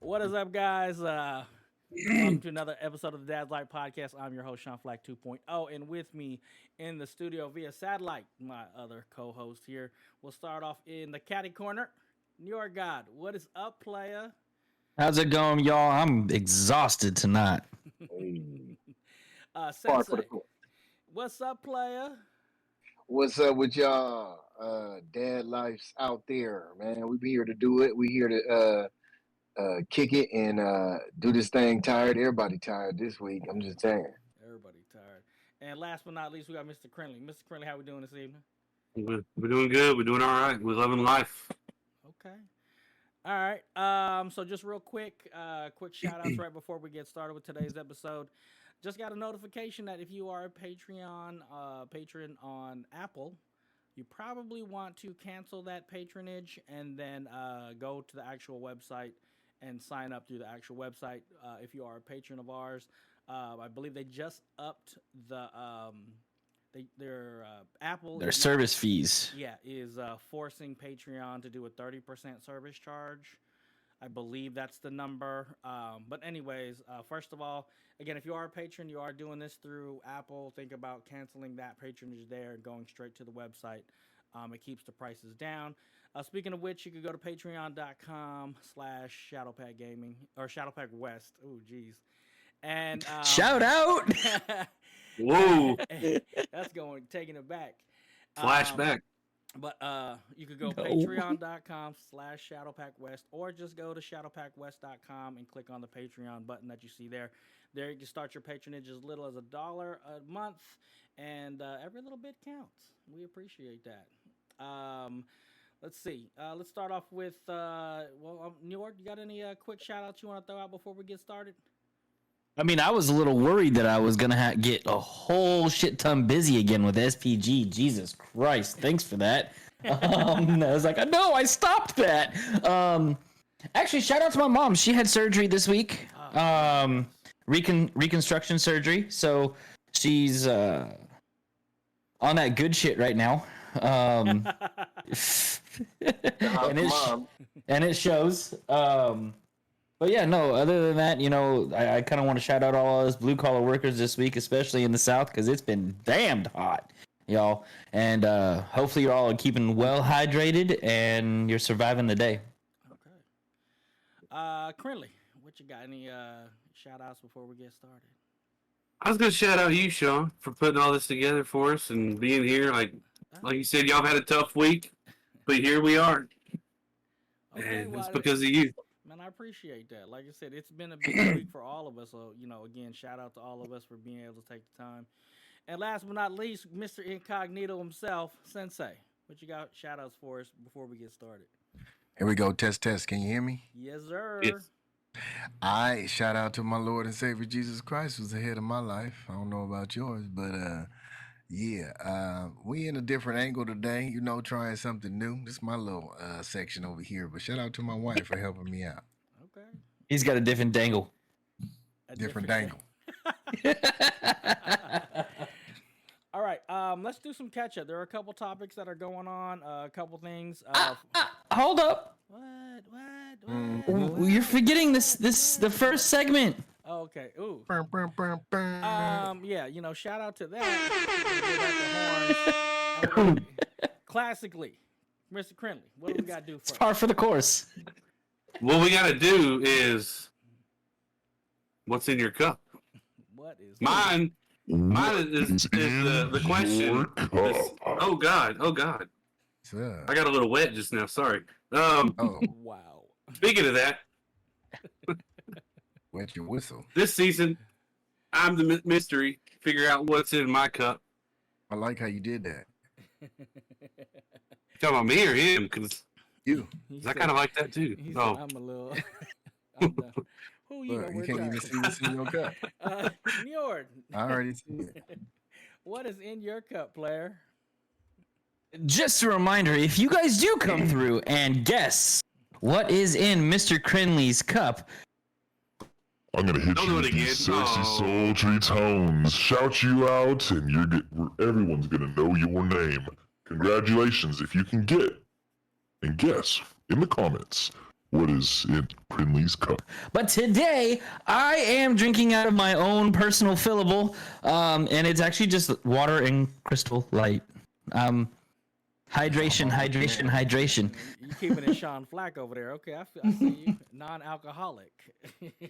What is up, guys? Welcome to another episode of the Dad's Light Podcast. I'm your host, Sean Flac 2.0, and with me in the studio via satellite, my other co-host here. We'll start off in the catty corner. NjordGod, what is up, playa? How's it going, y'all? I'm exhausted tonight. Sensei, what's up, playa? What's up with y'all? Dad lives out there, man. We be here to do it. We here to kick it and do this thing tired. Everybody tired this week. I'm just saying. Everybody tired. And last but not least, we got Mr. Krinlee. Mr. Krinlee, how we doing this evening? We're doing good. We're doing all right. We're loving life. Okay. All right. So just real quick shout outs right before we get started with today's episode. Just got a notification that if you are a Patreon patron on Apple, you probably want to cancel that patronage and then go to the actual website and sign up through the actual website. If you are a patron of ours, I believe they just upped the their Apple Their service fees. Yeah, is forcing Patreon to do a 30% service charge. I believe that's the number. But anyways, first of all, again, if you are a patron, you are doing this through Apple, think about canceling that patronage there and going straight to the website. It keeps the prices down. Speaking of which, you could go to patreon.com/ShadowPackGaming or ShadowPackWest. Oh, geez. And shout out. Whoa. That's taking it back. Flashback. But you could go patreon.com/ShadowPackWest or just go to ShadowPackWest.com and click on the Patreon button that you see there. There you can start your patronage as little as $1 a month, and every little bit counts. We appreciate that. Let's see. Let's start off with, New York, you got any quick shout-outs you want to throw out before we get started? I mean, I was a little worried that I was going to get a whole shit ton busy again with SPG. Jesus Christ. Thanks for that. I was like, no, I stopped that. Actually, shout out to my mom. She had surgery this week. Reconstruction surgery. So she's on that good shit right now. And it shows. But yeah, no, other than that, I kind of want to shout out all those blue collar workers this week, especially in the South, because it's been damned hot, y'all. And hopefully you're all keeping well hydrated and you're surviving the day. Okay. Krinlee, what you got? Any shout outs before we get started? I was going to shout out you, Sean, for putting all this together for us and being here. Like you said, y'all have had a tough week, but here we are. Okay, and it's because of you. Man, I appreciate that. Like I said, it's been a big week for all of us. So, again, shout out to all of us for being able to take the time. And last but not least, Mr. Incognito himself, Sensei. What you got shout outs for us before we get started? Here we go. Test. Can you hear me? Yes, sir. Yes. I shout out to my Lord and Savior Jesus Christ, who's the head of my life. I don't know about yours, but we in a different angle today, trying something new. This is my little section over here, but shout out to my wife for helping me out. Okay. He's got a different dangle. Different dangle. All right, let's do some catch up. There are a couple topics that are going on, a couple things. Hold up. What? You're forgetting the first segment. Oh, okay. Ooh. Burn. Yeah, shout out to that. Classically, Mr. Krinlee, what do we got to do It's first? par for the course. What we got to do is, what's in your cup? What is Mine is the question. Oh God. I got a little wet just now. Sorry. Wow. Speaking of that, wet your whistle. this season, I'm the mystery. Figure out what's in my cup. I like how you did that. Talking about me or him? Because You. I kind of like that too. He Oh, said, I'm a little. I'm the, who you? Look, you can't even see what's in your cup. Njord, I already see it. what is in your cup, player? Just a reminder, if you guys do come through and guess what is in Mr. Krinlee's cup, I'm gonna hit Don't you do it with these again. sexy, Oh. sultry tones, shout you out, and everyone's gonna know your name. Congratulations if you can get and guess in the comments what is in Krinlee's cup. But today, I am drinking out of my own personal fillable, and it's actually just water and Crystal Light. Hydration, hydration, hydration. You keeping it Sean Flac over there? Okay, I see you. Non-alcoholic.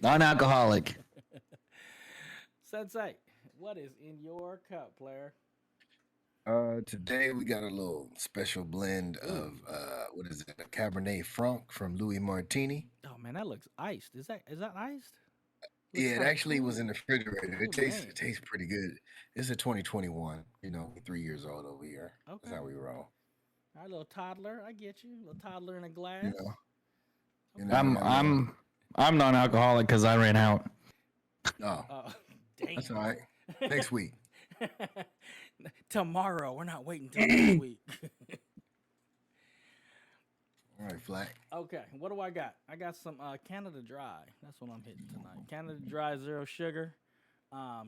Non-alcoholic. Sensei, what is in your cup, player? Today we got a little special blend of what is it? A Cabernet Franc from Louis Martini. Oh man, that looks iced. Is that iced? Looks Yeah, it kinda actually was cool. in the refrigerator. Oh, It tastes man. it tastes pretty good. It's a 2021. 3 years old over here. Okay. That's how we roll. All right, little toddler. I get you. Little toddler in a glass. You know. You Okay. know, I'm and I'm, I'm non-alcoholic because I ran out. oh, Dang. that's all right. Next week. Tomorrow. We're not waiting till next week. All right, Flac. Okay, what do I got? I got some Canada Dry. That's what I'm hitting tonight. Canada Dry, zero sugar.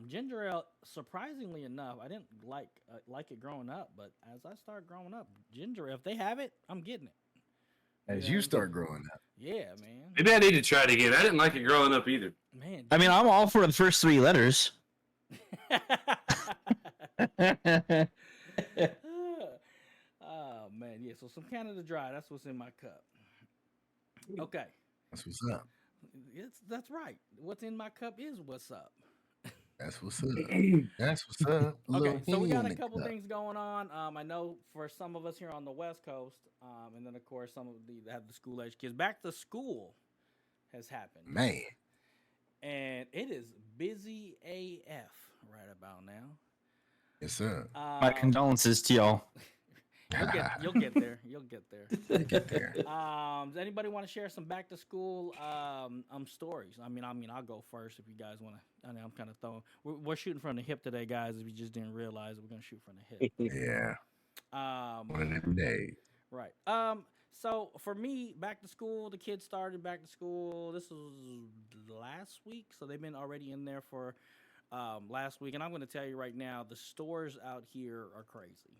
Ginger ale. Surprisingly enough, I didn't like it growing up, but as I start growing up, ginger ale. If they have it, I'm getting it. As Yeah. you start growing up. Yeah, man. Maybe I need to try it again. I didn't like it growing up either. Man. I mean, I'm all for the first 3 letters. Oh man, yeah. So some Canada Dry. That's what's in my cup. Okay, That's what's up. that's right. What's in my cup is what's up. That's what's up. That's what's up. Okay, so we got a Henny couple cup. things going on. I know for some of us here on the West Coast, and then of course some of the that have the school age kids. Back to school has happened, Man. and it is busy AF right about now. Yes, sir. My condolences to y'all. You'll get there. You'll get there. Get there. Does anybody want to share some back to school stories? I mean, I'll go first if you guys want to. I know I'm kind of throwing. We're shooting from the hip today, guys. If you just didn't realize, we're gonna shoot from the hip. Yeah. One of them days. Right. So for me, back to school, the kids started back to school. This was last week, so they've been already in there for last week. And I'm going to tell you right now, the stores out here are crazy.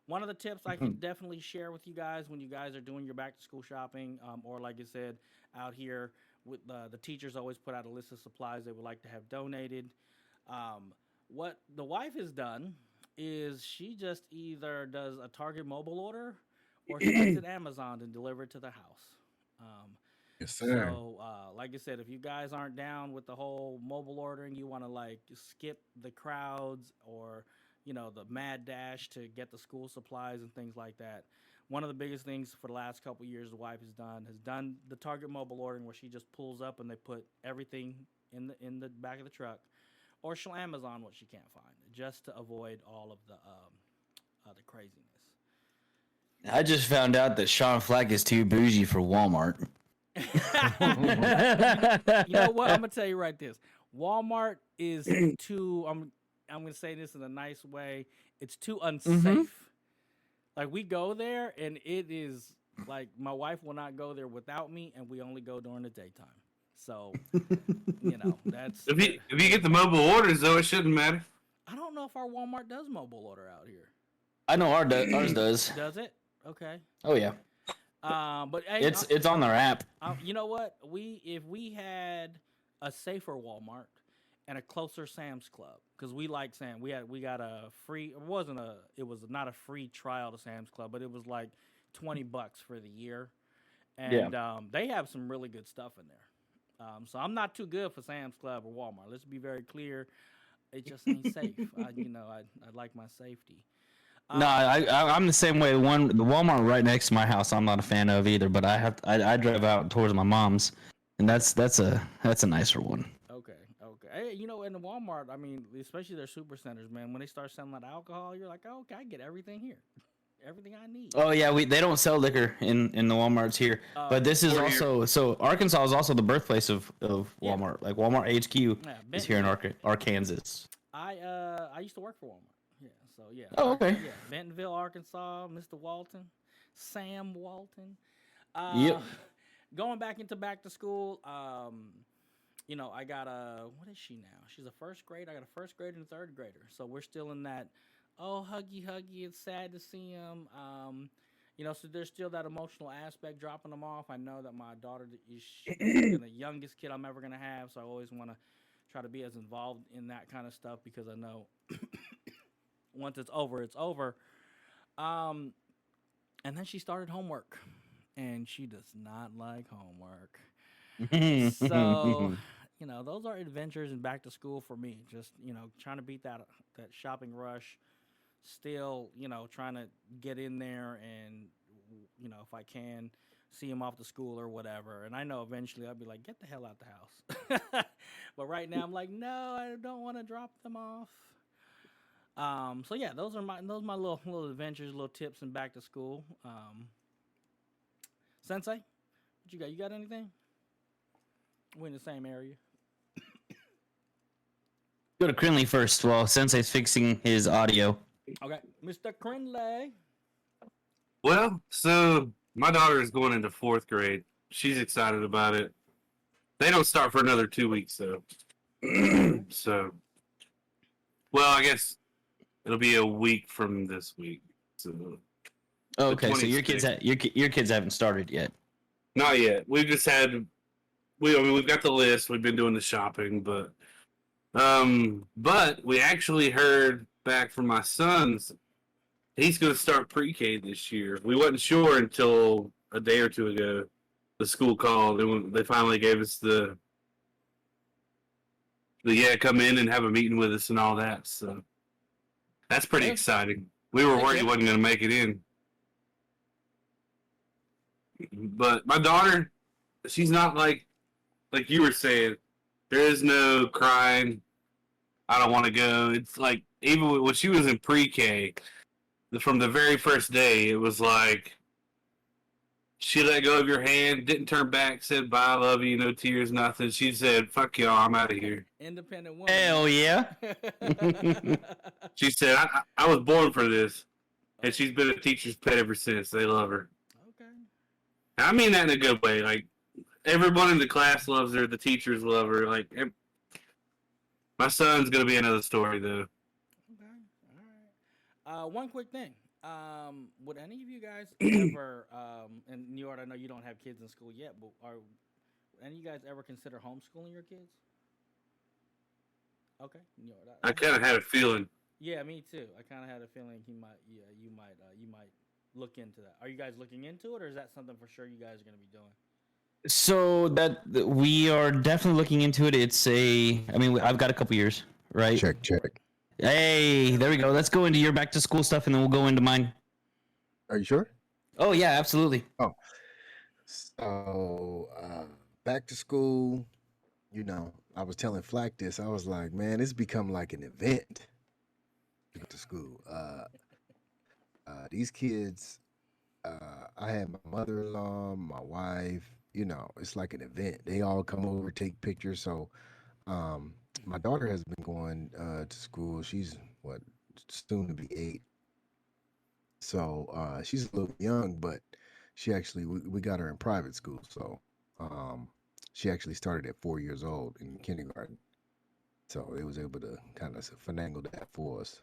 One of the tips I can definitely share with you guys when you guys are doing your back to school shopping, or like I said, out here with the teachers always put out a list of supplies they would like to have donated. What the wife has done is she just either does a Target mobile order or she gets it Amazon and deliver it to the house. Yes, sir. So, like I said, if you guys aren't down with the whole mobile ordering, you want to like skip the crowds or the mad dash to get the school supplies and things like that. One of the biggest things for the last couple of years the wife has done the Target mobile ordering where she just pulls up and they put everything in the back of the truck, or she'll Amazon what she can't find just to avoid all of the craziness. I just found out that Sean Flack is too bougie for Walmart. You know what? I'm gonna tell you right this. Walmart is too. I'm gonna say this in a nice way. It's too unsafe. Like we go there and it is like my wife will not go there without me, and we only go during the daytime. So that's. If you get the mobile orders though, it shouldn't matter. I don't know if our Walmart does mobile order out here. I know ours does. Does it? Okay. Oh yeah. But hey, It's on their app. you know what? If we had a safer Walmart and a closer Sam's Club, because we like Sam. We got a free. It was not a free trial to Sam's Club, but it was like $20 for the year, and they have some really good stuff in there. So I'm not too good for Sam's Club or Walmart. Let's be very clear. It just ain't safe. I like my safety. No, I'm the same way. The Walmart right next to my house, I'm not a fan of either. But I drive out towards my mom's, and that's a nicer one. Okay. Hey, in the Walmart, I mean, especially their super centers, man. When they start selling that alcohol, you're like, oh, okay, I get everything here, everything I need. Oh yeah, they don't sell liquor in the WalMarts here. But this is also so Arkansas is also the birthplace of Walmart. Like Walmart HQ is here in Arkansas. I used to work for Walmart. Yeah, so yeah. Oh, okay. Yeah, Bentonville, Arkansas, Mr. Walton, Sam Walton. Yep. Going back to school, I got what is she now? She's a first grade. I got a first grader and a third grader. So we're still in that, huggy, it's sad to see him. So there's still that emotional aspect dropping them off. I know that my daughter is the youngest kid I'm ever gonna have, so I always want to try to be as involved in that kind of stuff because I know once it's over, it's over. Um, and then she started homework, and she does not like homework. So, those are adventures and back to school for me. Just trying to beat that shopping rush. Still, trying to get in there and if I can see him off to school or whatever. And I know eventually I'll be like, get the hell out the house. But right now I'm like, no, I don't want to drop them off. So yeah, those are my little adventures, little tips and back to school. Sensei, what you got? You got anything? We're in the same area. Go to Krinlee first while Sensei's fixing his audio. Okay, Mr. Krinlee. Well, so my daughter is going into 4th grade. She's excited about it. They don't start for another 2 weeks, though. So, well, I guess it'll be a week from this week. So, okay, so your kids haven't started yet. Not yet. We've just had we've got the list. We've been doing the shopping, but we actually heard back from my son's. He's going to start pre-K this year. We wasn't sure until a day or two ago. The school called and they finally gave us the come in and have a meeting with us and all that. So that's pretty exciting. We were worried he wasn't going to make it in. But my daughter, she's not like you were saying. There is no crying. I don't want to go. It's like even when she was in pre-K, from the very first day, it was like she let go of your hand, didn't turn back, said bye, I love you, no tears, nothing. She said, fuck y'all, I'm out of here. Independent woman. Hell yeah. She said, I was born for this. And she's been a teacher's pet ever since. They love her. Okay. I mean that in a good way. Like, everyone in the class loves her. The teachers love her. Like, my son's going to be another story, though. Okay. All right. One quick thing. Would any of you guys ever, and Njord, I know you don't have kids in school yet, but would any of you guys ever consider homeschooling your kids? Okay, Njord. I kind of had a feeling. Yeah, me too. I kind of had a feeling you might look into that. Are you guys looking into it, or is that something for sure you guys are going to be doing? So that we are definitely looking into it. I've got a couple years, right? Check. Hey, there we go. Let's go into your back to school stuff and then we'll go into mine. Are you sure? Oh yeah, absolutely. Oh, so back to school. I was telling Flac this. I was like, man, it's become like an event. Back to school. These kids. I had my mother-in-law, my wife. It's like an event. They all come over, take pictures. So, my daughter has been going to school. She's soon to be 8. So she's a little young, but she actually we got her in private school. So she actually started at 4 years old in kindergarten. So it was able to kind of finagle that for us.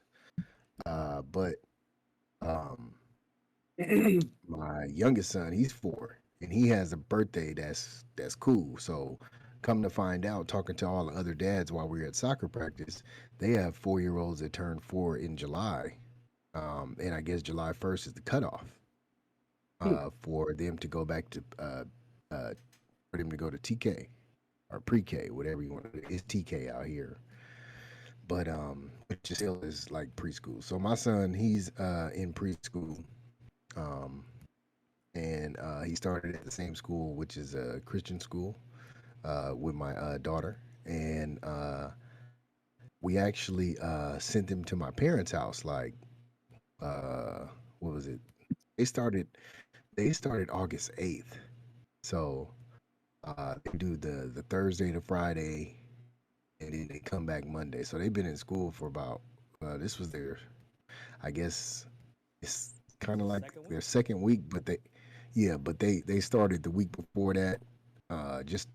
But my youngest son, he's 4, and he has a birthday that's cool. So come to find out, talking to all the other dads while we were at soccer practice, they have 4-year-olds that turn 4 in July. And I guess July 1st is the cutoff for them to go back to for them to go to TK or pre-K, whatever you want to do. It's TK out here. But it still is like preschool. So my son, he's in preschool. And he started at the same school, which is a Christian school, with my daughter. And we actually sent him to my parents' house. Like, what was it? They started August 8th. So they do the Thursday to Friday, and then they come back Monday. So they've been in school for about this was their, I guess it's kind of like their second week, but they started the week before that. Just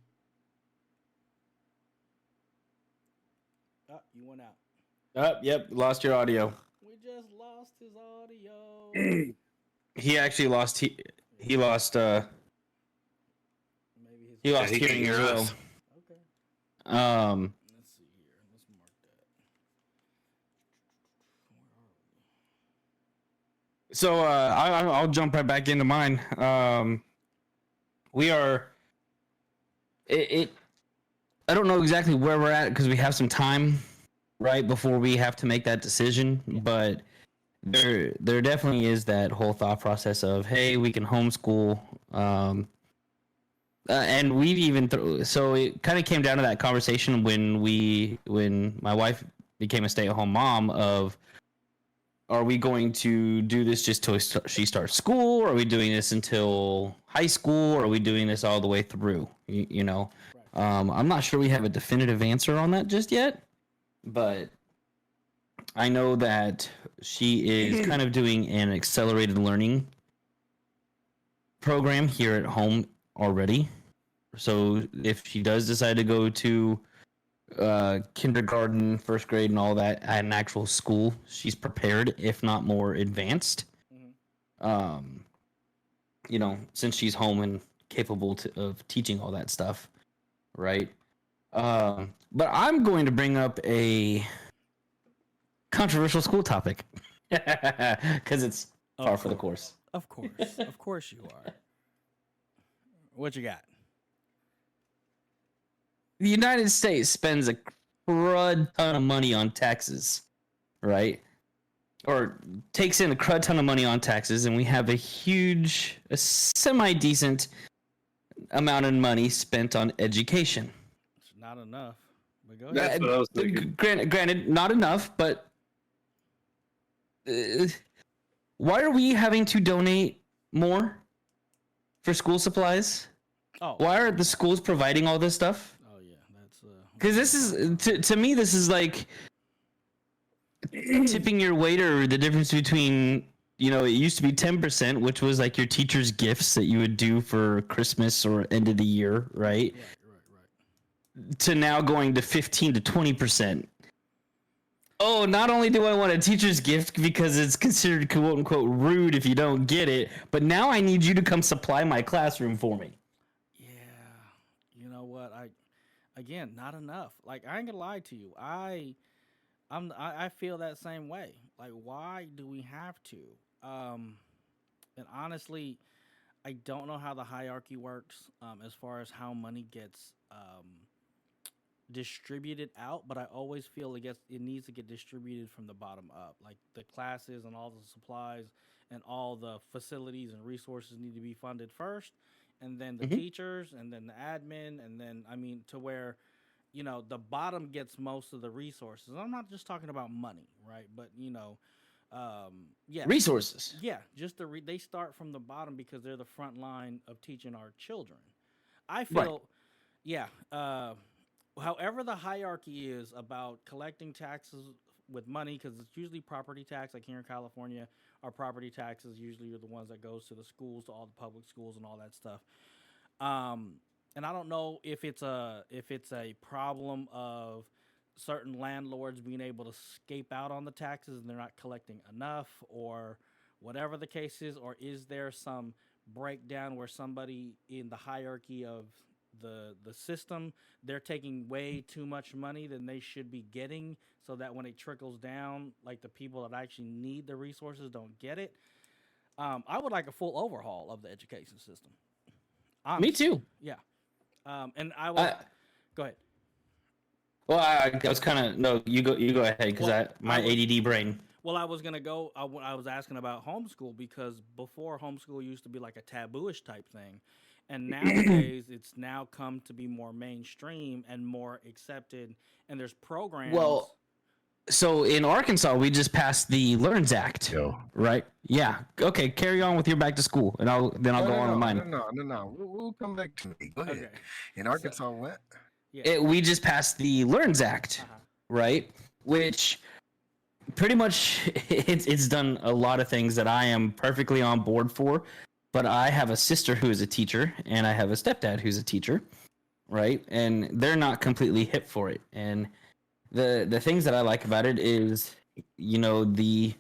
you went out. Yep, lost your audio. We just lost his audio. He actually lost. He lost. Maybe his. He lost he can hearing as hear well. us. Okay. Let's see here. Let's mark that. Where are we? So I'll jump right back into mine. We are. It I don't know exactly where we're at because we have some time right before we have to make that decision, but there definitely is that whole thought process of, hey, we can homeschool, and we've even so it kind of came down to that conversation when my wife became a stay-at-home mom of, are we going to do this just till she starts school? Or are we doing this until high school? Or are we doing this all the way through? You know, I'm not sure we have a definitive answer on that just yet, but I know that she is kind of doing an accelerated learning program here at home already. So if she does decide to go to kindergarten, first grade, and all that at an actual school, she's prepared, if not more advanced. Mm-hmm. You know, since she's home and capable of teaching all that stuff, right? But I'm going to bring up a controversial school topic because it's par for the course. Of course you are. What you got? The United States spends a crud ton of money on taxes, right? Or takes in a crud ton of money on taxes, and we have a semi-decent amount of money spent on education. It's not enough, but go ahead. That's what I was thinking. Granted, not enough, but why are we having to donate more for school supplies? Oh, Why are the schools providing all this stuff? oh yeah, that's Because this is to me, this is like tipping your waiter. The difference between, you know, it used to be 10%, which was like your teacher's gifts that you would do for Christmas or end of the year, right? right. To now going to 15 to 20%. Oh, not only do I want a teacher's gift because it's considered quote unquote rude if you don't get it, but now I need you to come supply my classroom for me. Yeah, you know what? Again, not enough. Like, I ain't gonna lie to you. I feel that same way. Like, why do we have to? And honestly, I don't know how the hierarchy works as far as how money gets distributed out, but I always feel it needs to get distributed from the bottom up. Like, the classes and all the supplies and all the facilities and resources need to be funded first, and then the teachers, and then the admin, and then, I mean, to where, you know, the bottom gets most of the resources. I'm not just talking about money, right? But, you know, yeah, Resources. yeah, just they start from the bottom because they're the front line of teaching our children. I feel, yeah. However, the hierarchy is about collecting taxes with money, because it's usually property tax. Like here in California, our property taxes usually are the ones that goes to the schools, to all the public schools, and all that stuff. And I don't know if it's a problem of certain landlords being able to scape out on the taxes and they're not collecting enough, or whatever the case is, or is there some breakdown where somebody in the hierarchy of the system, they're taking way too much money than they should be getting, so that when it trickles down, like, the people that actually need the resources don't get it. I would like a full overhaul of the education system. Honestly. Me too. Yeah. And I would go ahead. Well, I was kind of no. You go ahead because my ADD brain. Well, I was gonna go. I was asking about homeschool because before, homeschool used to be like a tabooish type thing, and nowadays it's now come to be more mainstream and more accepted. And there's programs. Well, so in Arkansas, we just passed the LEARNS Act, right? Yeah. Okay, carry on with your back to school, and I'll go on with mine. No. We'll come back to me. Go ahead. Okay. In Arkansas, what? Yeah. We just passed the LEARNS Act, right? Which pretty much it's done a lot of things that I am perfectly on board for. But I have a sister who is a teacher, and I have a stepdad who's a teacher, right? And they're not completely hip for it. And the things that I like about it is, you know, the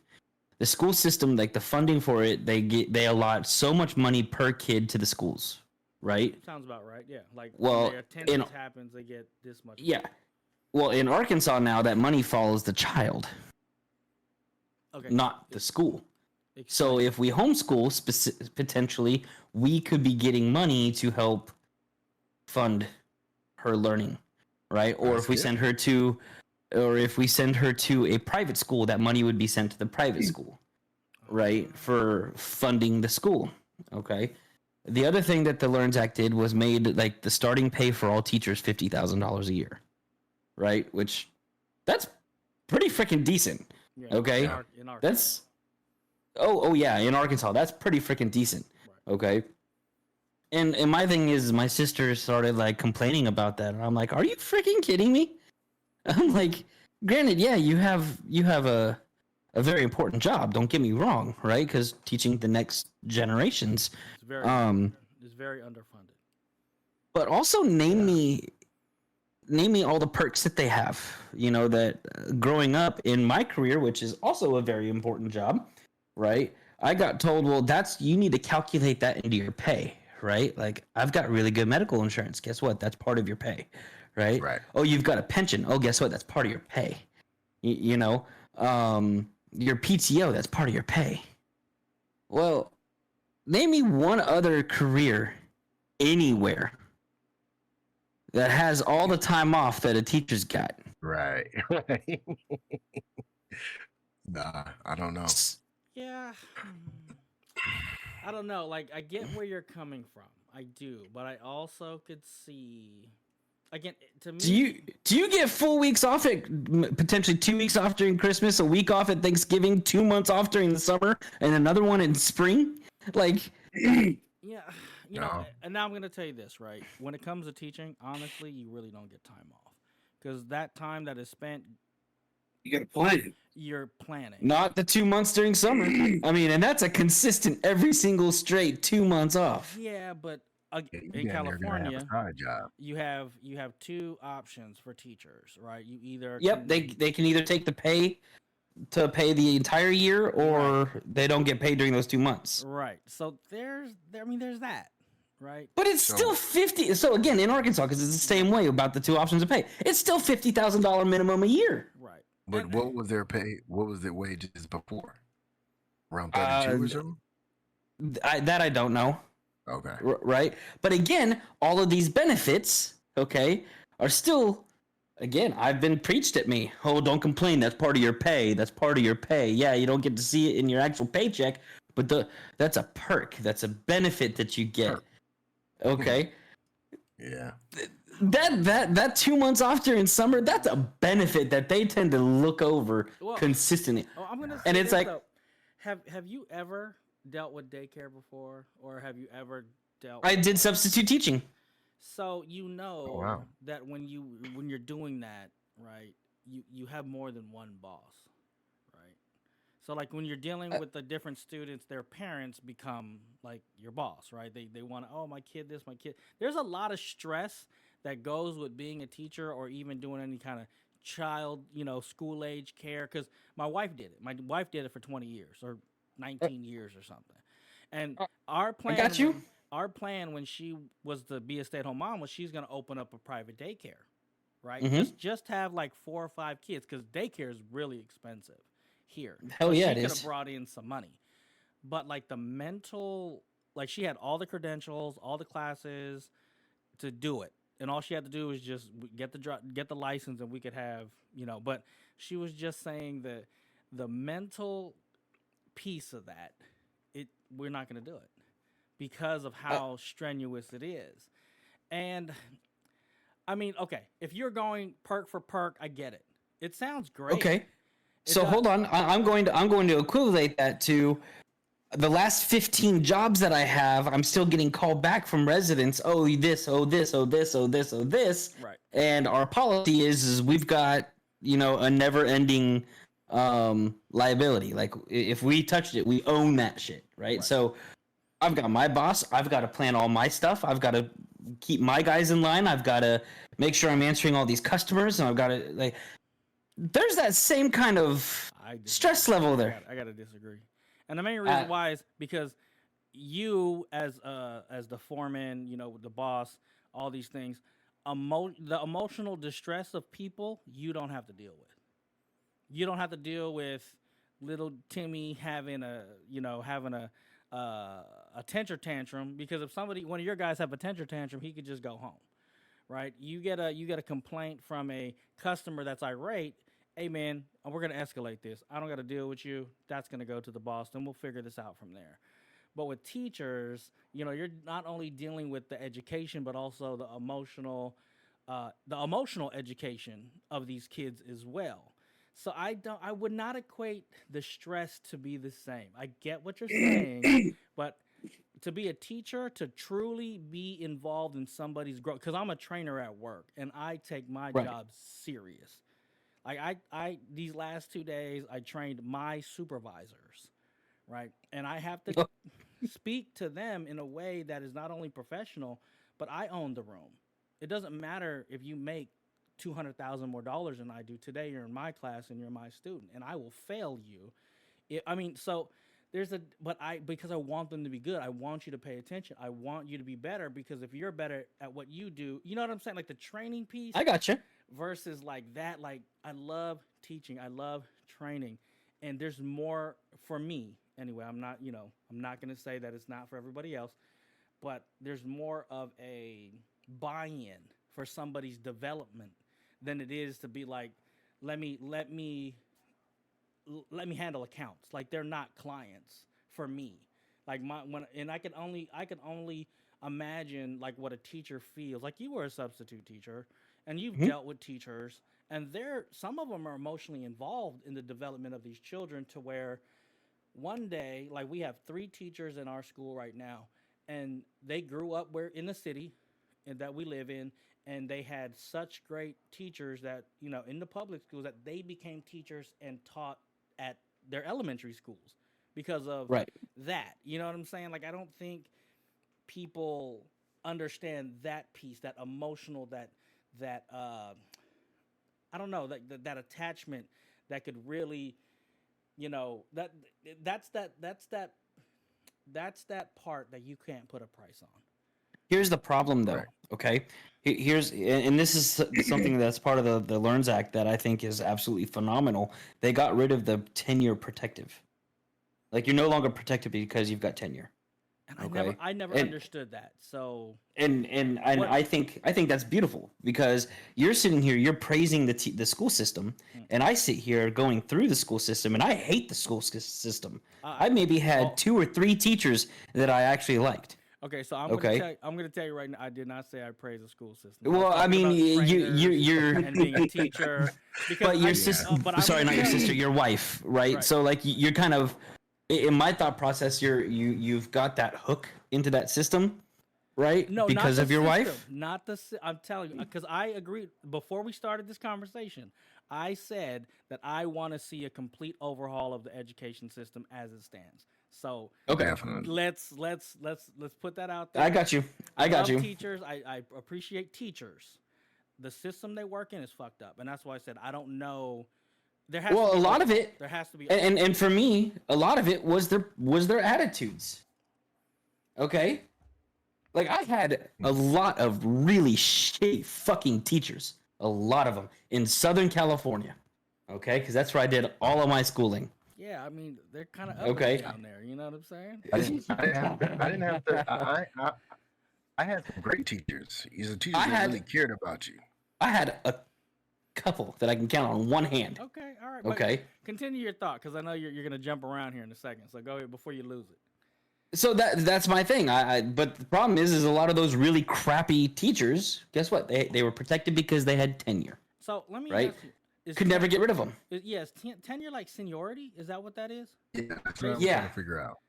the school system, like the funding for it, they allot so much money per kid to the schools, right? Sounds about right. Yeah. Like Well, when their attendance happens, they get this much. Yeah. Well, in Arkansas now, that money follows the child, not the school. So if we homeschool, potentially, we could be getting money to help fund her learning, right? Or if we send her to a private school, that money would be sent to the private school, right? For funding the school, okay? The other thing that the LEARNS Act did was made like the starting pay for all teachers $50,000 a year, right? Which that's pretty freaking decent, okay? In Arkansas. That's oh yeah, in Arkansas, that's pretty freaking decent, okay? And my thing is, my sister started like complaining about that, and I'm like, are you freaking kidding me? I'm like, granted, yeah, you have a very important job. Don't get me wrong, right? Because teaching the next generations, It's very underfunded. but also name me all the perks that they have. You know, that growing up in my career, which is also a very important job, right? I got told, well, you need to calculate that into your pay, right? Like, I've got really good medical insurance. Guess what? That's part of your pay, right? Right. Oh, you've got a pension. Oh, guess what? That's part of your pay. You know, your PTO, that's part of your pay. Well, name me one other career anywhere that has all the time off that a teacher's got. Right. Nah, I don't know. Yeah. I don't know. Like, I get where you're coming from. I do, but I also could see. Again, to me, Do you get full weeks off at potentially 2 weeks off during Christmas, a week off at Thanksgiving, 2 months off during the summer, and another one in spring? Like, yeah, you know. No. And now I'm gonna tell you this, right? When it comes to teaching, honestly, you really don't get time off because that time that is spent, You got to plan. you're planning. not the 2 months during summer. I mean, and that's a consistent every single straight 2 months off. Yeah, but in You down there gonna have California, a side job. you have two options for teachers, right? You either Yep, they can either take the pay to pay the entire year, or they don't get paid during those 2 months. right. So there's that, right? But it's still 50. So again, in Arkansas, because it's the same way about the two options of pay, it's still $50,000 minimum a year. Right. But And- what was their pay? What was their wages before? Around 32 or something? That I don't know. Okay. Right? But again, all of these benefits, okay, are still, again, I've been preached at me. Oh, don't complain. That's part of your pay. That's part of your pay. Yeah, you don't get to see it in your actual paycheck, but that's a perk. That's a benefit that you get. Okay? Yeah. That 2 months off during summer, that's a benefit that they tend to look over Well, consistently. Oh, I'm gonna. And say it's this, like- though. Have you ever dealt with daycare before, or have you ever dealt? I did substitute teaching. So you know Oh, wow. that when you're doing that, right? You have more than one boss, right? So like when you're dealing with the different students, their parents become like your boss, right? They want to, oh, my kid this, my kid. There's a lot of stress that goes with being a teacher or even doing any kind of child, school age care. Because my wife did it. My wife did it for 20 years or 19 years or something. And our plan, got you. Our plan when she was to be a stay-at-home mom was she's going to open up a private daycare, right? Mhm. Just have like 4 or 5 kids because daycare is really expensive here. Hell yeah, it she could is. have brought in some money, but like the mental, like she had all the credentials, all the classes to do it, and all she had to do was just get the license, and we could have, But she was just saying that the mental piece of that, we're not going to do it because of how strenuous it is. And I mean, okay, if you're going perk for perk, I get it. It sounds great. Okay. So does- hold on. I'm going to equivalent that to the last 15 jobs that I have. I'm still getting called back from residents. Oh, this, oh, this, oh, this, oh, this, oh, this. Right. And our policy is we've got, a never-ending liability. Like if we touched it, we own that shit, right? So I've got my boss. I've got to plan all my stuff. I've got to keep my guys in line. I've got to make sure I'm answering all these customers, and I've got to there's that same kind of Stress level there. I gotta disagree. And the main reason why is because you, as the foreman, the boss, all these things, the emotional distress of people, you don't have to deal with. You don't have to deal with little Timmy having a temper tantrum, because if one of your guys have a temper tantrum, he could just go home, right? You get a complaint from a customer that's irate. Hey man, we're gonna escalate this. I don't got to deal with you. That's gonna go to the boss, and we'll figure this out from there. But with teachers, you're not only dealing with the education, but also the emotional education of these kids as well. So I would not equate the stress to be the same. I get what you're saying, but to be a teacher, to truly be involved in somebody's growth, because I'm a trainer at work and I take my job serious. Like I these last 2 days I trained my supervisors, right? And I have to speak to them in a way that is not only professional, but I own the room. It doesn't matter if you make $200,000 more than I do today. You're in my class and you're my student, and I will fail you. So because I want them to be good. I want you to pay attention. I want you to be better, because if you're better at what you do, you know what I'm saying? Like the training piece. I got you. Versus like that, like I love teaching. I love training, and there's more for me anyway. I'm not going to say that it's not for everybody else, but there's more of a buy-in for somebody's development than it is to be like, let me handle accounts. Like they're not clients for me. Like I can only imagine like what a teacher feels. Like you were a substitute teacher and you've dealt with teachers, and some of them are emotionally involved in the development of these children, to where one day, like we have 3 teachers in our school right now, and they grew up in the city and that we live in, and they had such great teachers that, in the public schools, that they became teachers and taught at their elementary schools because of that. You know what I'm saying? Like, I don't think people understand that piece, that emotional, that I don't know, that attachment that could really, that's that part that you can't put a price on. Here's the problem, though. Okay, and this is something that's part of the Learns Act that I think is absolutely phenomenal. They got rid of the tenure protective. Like, you're no longer protected because you've got tenure. And I never understood that. So I think that's beautiful, because you're sitting here, you're praising the school system, and I sit here going through the school system, and I hate the school system. I maybe had 2 or 3 teachers that I actually liked. Okay, so I'm gonna tell you right now, I did not say I praise the school system. Well, I mean, you're and being a teacher, but your sister, sorry, not your sister, your wife, right? So like you're kind of, in my thought process, you've got that hook into that system, right? No, because not of your wife. Not the. I'm telling you, because I agreed before we started this conversation. I said that I want to see a complete overhaul of the education system as it stands. So let's put that out there. I got you. I got you. Teachers, I appreciate teachers. The system they work in is fucked up, and that's why I said I don't know. There has to be a lot of it. There has to be, and for me, a lot of it was their attitudes. Okay, like I had a lot of really shitty fucking teachers. A lot of them in Southern California. Okay, because that's where I did all of my schooling. Yeah, I mean, they're kind of ugly down there. You know what I'm saying? I didn't have to. I had some great teachers. These are teachers that really cared about you. I had a couple that I can count on one hand. Okay, all right. Okay. Continue your thought, because I know you're going to jump around here in a second. So go ahead before you lose it. So that's my thing. But the problem is a lot of those really crappy teachers, guess what? They were protected because they had tenure. So let me ask you. Could never get rid of them. Yes, tenure like seniority? Is that what that is? Yeah, that's what I'm trying to figure out.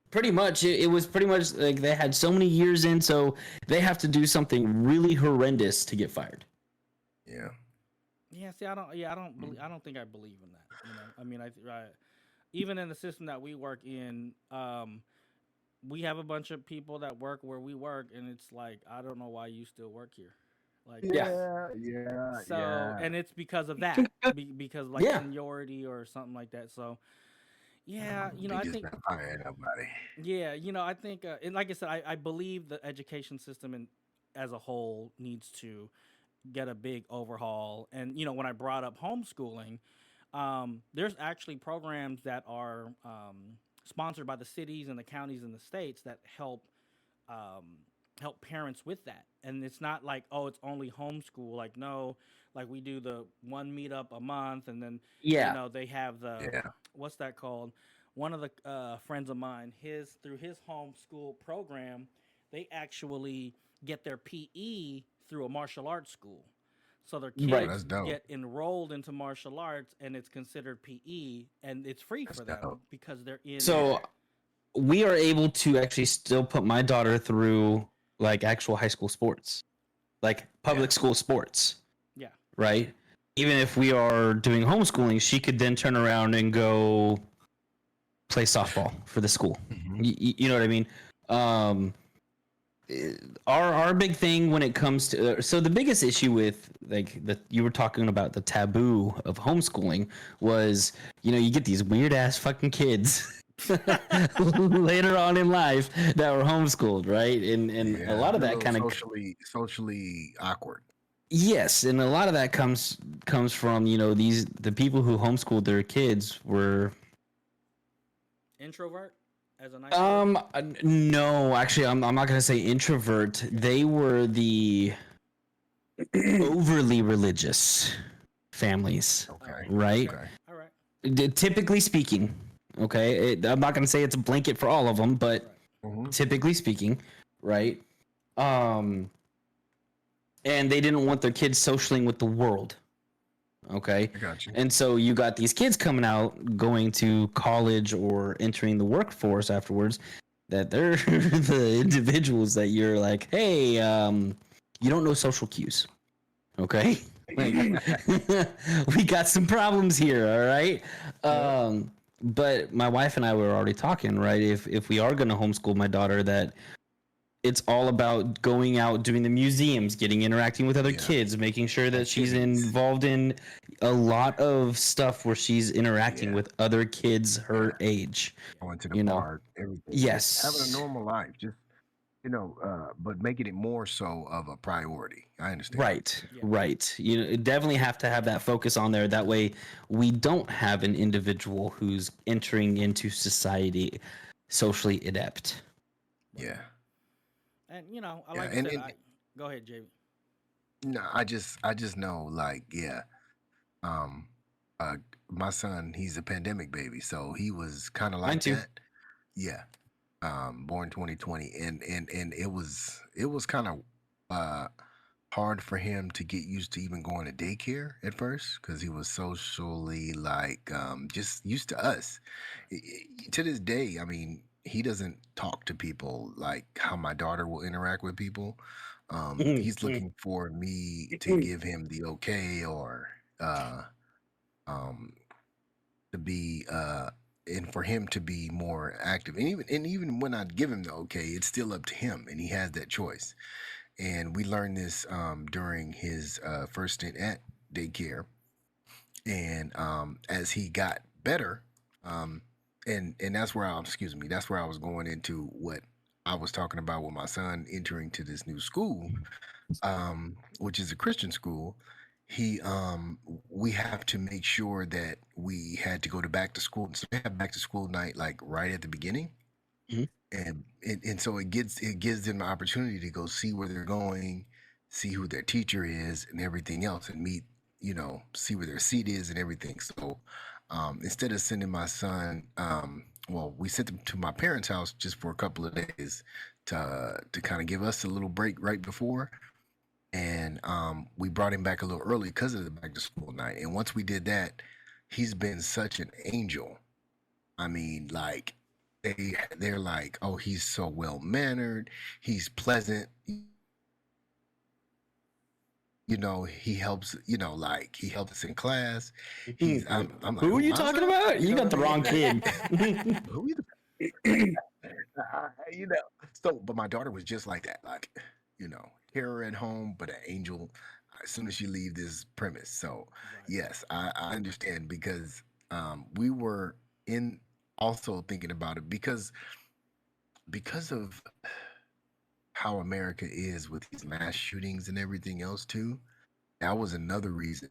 Pretty much. It was pretty much like they had so many years in, so they have to do something really horrendous to get fired. Yeah. Yeah. See, I don't think I believe in that. I mean, I even in the system that we work in, we have a bunch of people that work where we work, and it's like, I don't know why you still work here. Like, Yeah. and it's because of that, because like Yeah. seniority or something like that. So, yeah, They I just think, not firing nobody. yeah, I think, and like I said, I believe the education system as a whole needs to get a big overhaul. And when I brought up homeschooling, there's actually programs that are sponsored by the cities and the counties and the states that um, help parents with that. And it's not like, oh, it's only homeschool. Like, no, like we do the one meetup a month, and then Yeah. they have the Yeah. what's that called? One of the friends of mine, through his homeschool program, they actually get their PE through a martial arts school. So their Right. kids That's dope. get enrolled into martial arts, and it's considered PE, and it's free That's for them dope. because they're in. So we are able to actually still put my daughter through like actual high school sports, like public school sports, Yeah. right? Even if we are doing homeschooling, she could then turn around and go play softball for the school. You know what I mean? Our big thing when it comes to so the biggest issue with like you were talking about the taboo of homeschooling was you get these weird ass fucking kids later on in life that were homeschooled, right? And a lot of they're that a kind of little socially awkward. yes, and a lot of that comes from the people who homeschooled their kids were Introvert as a nice word? no, actually I'm not gonna say introvert. They were the overly religious families, Okay. right? Okay. All right. Typically speaking, okay. I'm not gonna say it's a blanket for all of them, but typically speaking, right? And they didn't want their kids socialing with the world. Okay. I got you. And so you got these kids coming out, going to college or entering the workforce afterwards, that they're the individuals that you're like, hey, you don't know social cues. Okay. Like, we got some problems here. All right. But my wife and I were already talking, right? If we are going to homeschool my daughter, that it's all about going out, doing the museums, interacting with other kids, making sure that she's involved in a lot of stuff where she's interacting with other kids her age. Going to the bar, everything. Yes. Just having a normal life. Just but making it more so of a priority. I understand. Right. You definitely have to have that focus on there. That way we don't have an individual who's entering into society socially adept. Yeah. And I like I said, go ahead, JB. No, I just know, like, my son, he's a pandemic baby, so he was kind of like Mine too. that. Yeah. Born 2020, and it was kind of hard for him to get used to even going to daycare at first because he was socially like just used to us. To this day, I mean, he doesn't talk to people like how my daughter will interact with people. He's looking for me to give him the okay or um, to be and for him to be more active. And even when I give him the okay, it's still up to him, and he has that choice. And we learned this during his first stint at daycare. And as he got better, and that's where that's where I was going into what I was talking about with my son entering to this new school, which is a Christian school. We have to make sure that we had to go to back to school. So we have back to school night like right at the beginning. And so it gives them the opportunity to go see where they're going, see who their teacher is and everything else, and meet, see where their seat is and everything. So instead of sending my son, we sent him to my parents' house just for a couple of days to kind of give us a little break right before. And we brought him back a little early because of the back to school night. And once we did that, he's been such an angel. I mean, like, they're like, oh, he's so well mannered, he's pleasant, he helps, like he helps us in class. He's I'm like, who are you talking about? You got the wrong kid. Who you so but my daughter was just like that, like, terror at home, but an angel as soon as you leave this premise. So Right. yes, I understand because we were in also thinking about it because of how America is with these mass shootings and everything else too. That was another reason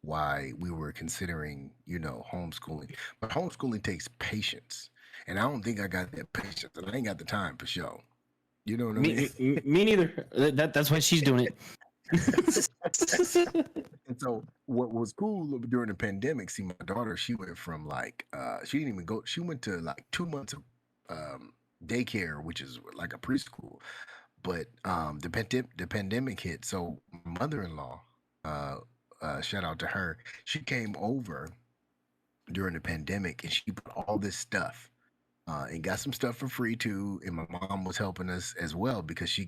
why we were considering, homeschooling. But homeschooling takes patience. And I don't think I got that patience. And I ain't got the time for show. You know what I mean? Me neither. That's why she's doing it. And so what was cool during the pandemic, see my daughter, she went from she didn't even go, she went to like 2 months of daycare, which is like a preschool. But the pandemic hit. So my mother-in-law, uh, shout out to her, she came over during the pandemic and she bought all this stuff and got some stuff for free too. And my mom was helping us as well because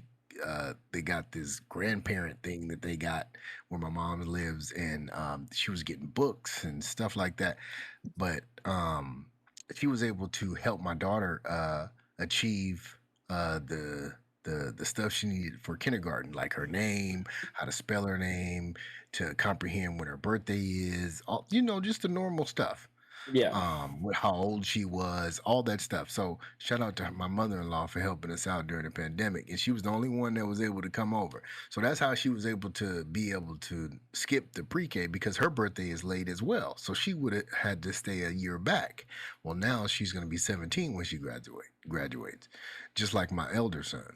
they got this grandparent thing that they got where my mom lives, and she was getting books and stuff like that. But she was able to help my daughter achieve the stuff she needed for kindergarten, like her name, how to spell her name, to comprehend when her birthday is, all, just the normal stuff. Yeah. How old she was, all that stuff. So shout out to my mother-in-law for helping us out during the pandemic, and she was the only one that was able to come over. So that's how she was able to skip the pre-K because her birthday is late as well. So she would have had to stay a year back. Well, now she's going to be 17 when she graduates, just like my elder son.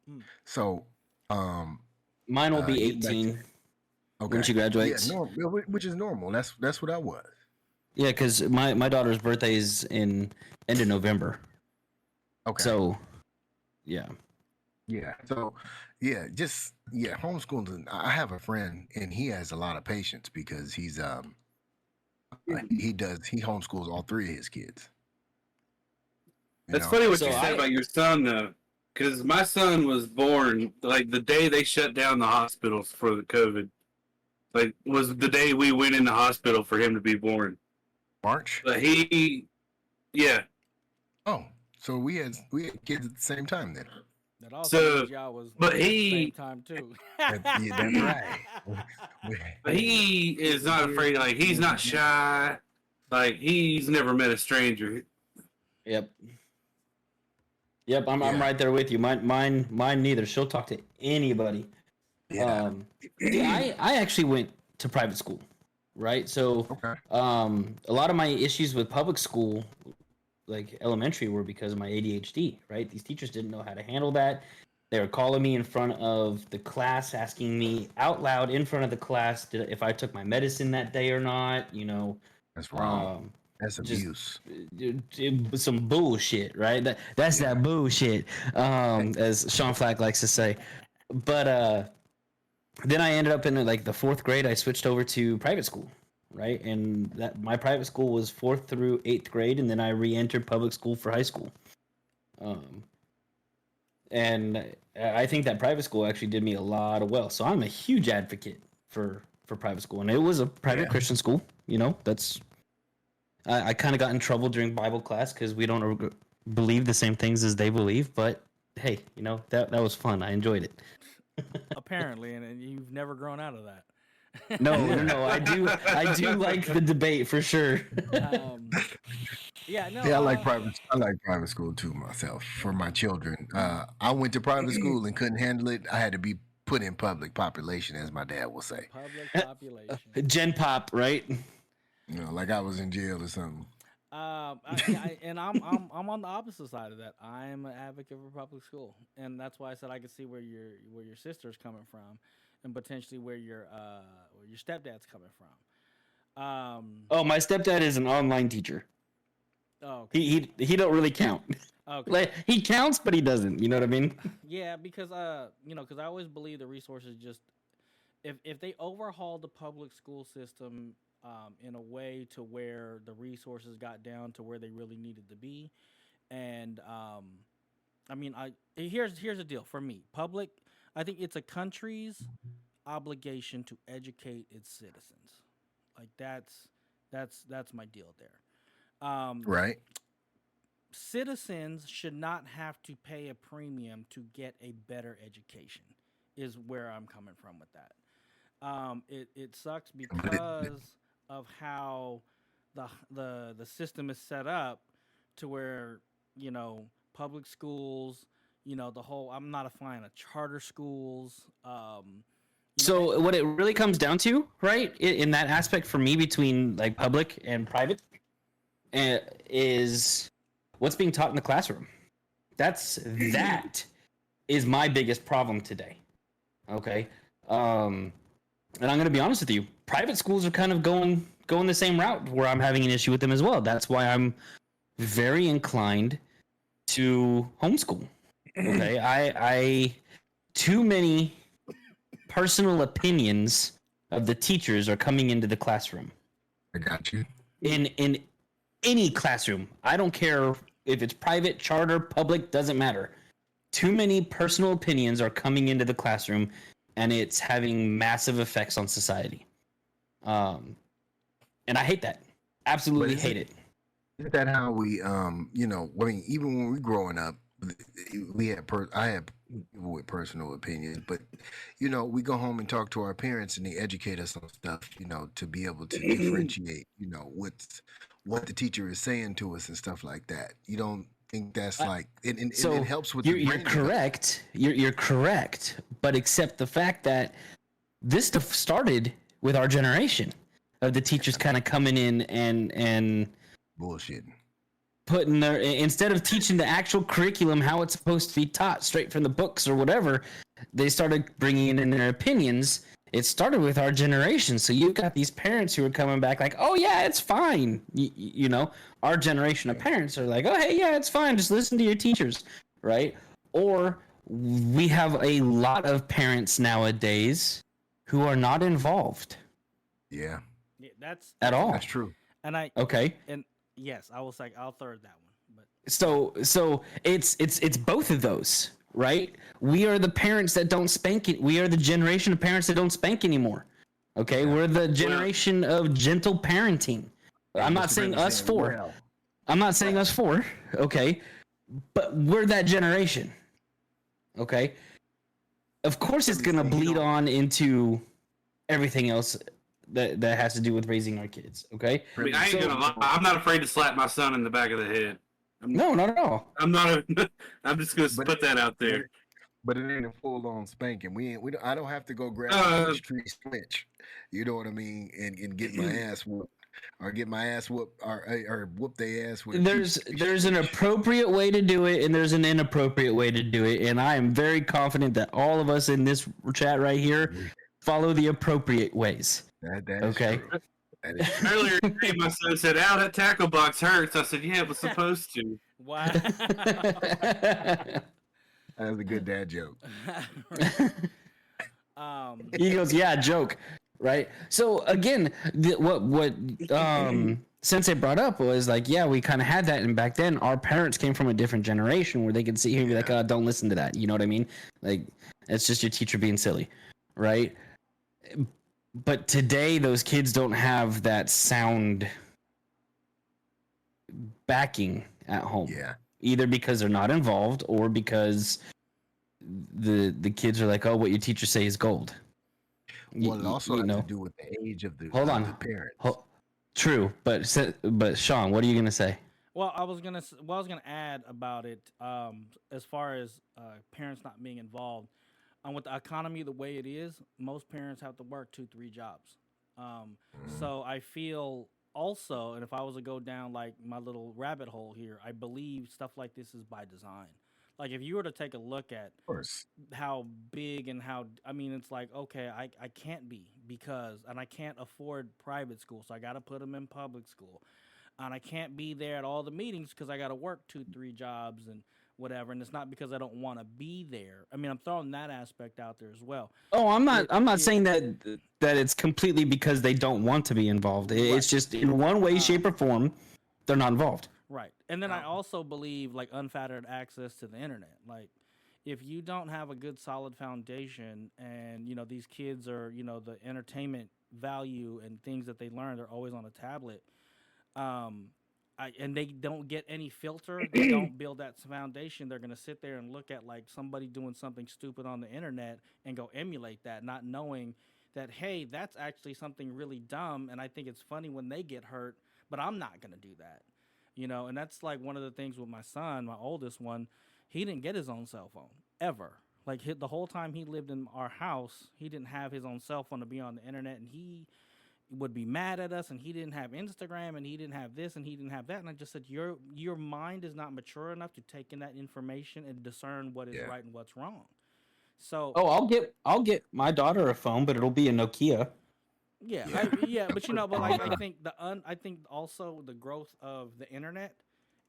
Mm. So Mine will be getting back to 18 when she graduates. yeah, which is normal. That's what I was. Yeah, because my daughter's birthday is in end of November. Okay. So, yeah. Yeah. So, homeschooling. I have a friend, and he has a lot of patience because he homeschools all three of his kids. That's funny what So you said about your son, though, because my son was born like the day they shut down the hospitals for the COVID. Like, was the day we went in the hospital for him to be born. March. But yeah. Oh, so we had kids at the same time then. That also means y'all was but at the he- same time too. That's right. But he is not afraid. Like, he's not shy. Like, he's never met a stranger. Yep. I'm Yeah. right there with you. Mine neither. She'll talk to anybody. Yeah. I actually went to private school, right? So Okay. a lot of my issues with public school, like elementary, were because of my ADHD, right? These teachers didn't know how to handle that. They were calling me in front of the class, asking me out loud in front of the class if I took my medicine that day or not. That's wrong. That's just- abuse. It was some bullshit, right? That's that bullshit, as Sean Flac likes to say. But then I ended up in like the 4th grade. I switched over to private school, right? And that my private school was 4th through 8th grade, and then I re-entered public school for high school. And I think that private school actually did me a lot of well. So I'm a huge advocate for private school, and it was a private Christian school. That's I kind of got in trouble during Bible class because we don't believe the same things as they believe. But hey, that was fun. I enjoyed it. Apparently, and you've never grown out of that. No. I do like the debate for sure. Yeah, no. Yeah, I like private school too myself for my children. I went to private school and couldn't handle it. I had to be put in public population, as my dad will say. Public population. Gen Pop, right? Like I was in jail or something. I'm on the opposite side of that. I am an advocate for public school, and that's why I said I could see where your sister's coming from, and potentially where your stepdad's coming from. Oh, my stepdad is an online teacher. Oh, okay. He don't really count. Okay. Like, he counts, but he doesn't. You know what I mean? Yeah, because because I always believe the resources just if they overhaul the public school system in a way to where the resources got down to where they really needed to be, and here's the deal for me. Public, I think it's a country's obligation to educate its citizens. Like that's my deal there. Right. Citizens should not have to pay a premium to get a better education. is where I'm coming from with that. It sucks because of how the system is set up to where public schools, the whole. I'm not a fan of charter schools. So what it really comes down to, right, in that aspect for me between like public and private, is what's being taught in the classroom. That is my biggest problem today. Okay, and I'm going to be honest with you. Private schools are kind of going the same route where I'm having an issue with them as well. That's why I'm very inclined to homeschool. Okay, I too many personal opinions of the teachers are coming into the classroom. I got you. In any classroom, I don't care if it's private, charter, public, doesn't matter. Too many personal opinions are coming into the classroom, and it's having massive effects on society. And I hate that. Absolutely hate it. Isn't that how we, I mean, even when we growing up, I had people with personal opinions, but we go home and talk to our parents, and they educate us on stuff, to be able to differentiate, what the teacher is saying to us and stuff like that. You don't think that's like so it helps with you're correct. You're correct, but accept the fact that this stuff started with our generation of the teachers kind of coming in and bullshitting. Putting their, instead of teaching the actual curriculum how it's supposed to be taught straight from the books or whatever, they started bringing in their opinions. It started with our generation. So you've got these parents who are coming back like, oh yeah, it's fine. Our generation of parents are like, oh hey, yeah, it's fine. Just listen to your teachers, right? Or we have a lot of parents nowadays who are not involved. Yeah, that's at all. That's true. And okay. And yes, I will say I'll third that one. But so it's both of those, right? We are the parents that don't spank it. We are the generation of parents that don't spank anymore. Okay, we're the generation of gentle parenting. I'm not saying us four. I'm not saying us four. Okay, but we're that generation. Okay, of course it's gonna bleed on into everything else that has to do with raising our kids. Okay. I mean, I ain't gonna lie. I'm not afraid to slap my son in the back of the head. No, not at all. I'm not. I'm just gonna put that out there. But it ain't a full-on spanking. I don't have to go grab a tree switch. You know what I mean? And get my ass whooped, or get my ass whooped, or whoop their ass with. There's an appropriate way to do it, and there's an inappropriate way to do it. And I am very confident that all of us in this chat right here follow the appropriate ways. That is okay. True. Earlier today, my son said, "Ow, that tackle box hurts." I said, "Yeah, it was supposed to." Wow. That was a good dad joke. He goes, "Yeah, joke." Right. So again, what Sensei brought up was like, yeah, we kind of had that, and back then our parents came from a different generation where they could sit here and be like, "Oh, don't listen to that." You know what I mean? Like, it's just your teacher being silly, right? But today, those kids don't have that sound backing at home. Yeah. Either because they're not involved or because the kids are like, oh, what your teachers say is gold. Well, it also has to do with the age of the parents. True, but Sean, what are you gonna say? Well, I was gonna add about it. As far as parents not being involved, with the economy the way it is, most parents have to work 2-3 jobs. So I feel also, and if I was to go down like my little rabbit hole here, I believe stuff like this is by design. Like if you were to take a look at how big and it's like, okay, I can't be and I can't afford private school, so I got to put them in public school. And I can't be there at all the meetings because I got to work 2-3 jobs and whatever. And it's not because I don't want to be there. I mean, I'm throwing that aspect out there as well. Oh, I'm not saying that it's completely because they don't want to be involved. It's just in one way, shape, or form, they're not involved. Right. And then I also believe like unfettered access to the internet. Like if you don't have a good solid foundation and, these kids are, the entertainment value and things that they learn, they're always on a tablet. and they don't get any filter. They don't build that foundation. They're gonna sit there and look at like somebody doing something stupid on the internet and go emulate that, not knowing that hey, that's actually something really dumb. And I think it's funny when they get hurt, but I'm not gonna do that. And that's like one of the things with my son, my oldest one. He didn't get his own cell phone ever. Like the whole time he lived in our house, he didn't have his own cell phone to be on the internet, and he would be mad at us, and he didn't have Instagram, and he didn't have this, and he didn't have that. And I just said, your mind is not mature enough to take in that information and discern what is right and what's wrong. So I'll get my daughter a phone, but it'll be a Nokia. yeah, but but like I think I think also the growth of the internet,